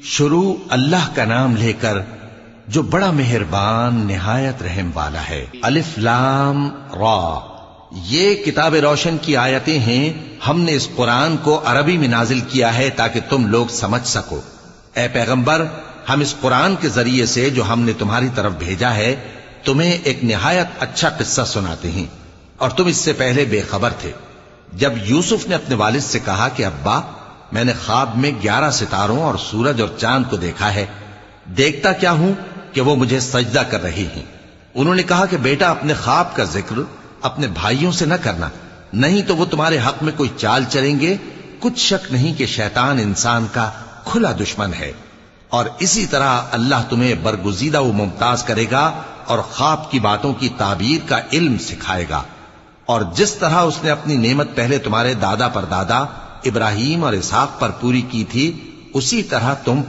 شروع اللہ کا نام لے کر جو بڑا مہربان نہایت رحم والا ہے۔ الف لام را، یہ کتاب روشن کی آیتیں ہیں۔ ہم نے اس قرآن کو عربی میں نازل کیا ہے تاکہ تم لوگ سمجھ سکو۔ اے پیغمبر، ہم اس قرآن کے ذریعے سے جو ہم نے تمہاری طرف بھیجا ہے تمہیں ایک نہایت اچھا قصہ سناتے ہیں، اور تم اس سے پہلے بے خبر تھے۔ جب یوسف نے اپنے والد سے کہا کہ ابا، میں نے خواب میں 11 ستاروں اور سورج اور چاند کو دیکھا ہے، دیکھتا کیا ہوں کہ وہ مجھے سجدہ کر رہی ہیں۔ انہوں نے کہا کہ بیٹا، اپنے خواب کا ذکر اپنے بھائیوں سے نہ کرنا، نہیں تو وہ تمہارے حق میں کوئی چال چلیں گے۔ کچھ شک نہیں کہ شیطان انسان کا کھلا دشمن ہے، اور اسی طرح اللہ تمہیں برگزیدہ و ممتاز کرے گا اور خواب کی باتوں کی تعبیر کا علم سکھائے گا۔ اور جس طرح اس نے اپنی نعمت پہلے تمہارے دادا پر دادا ابراہیم اور اسحاق پر پوری کی تھی، اسی طرح تم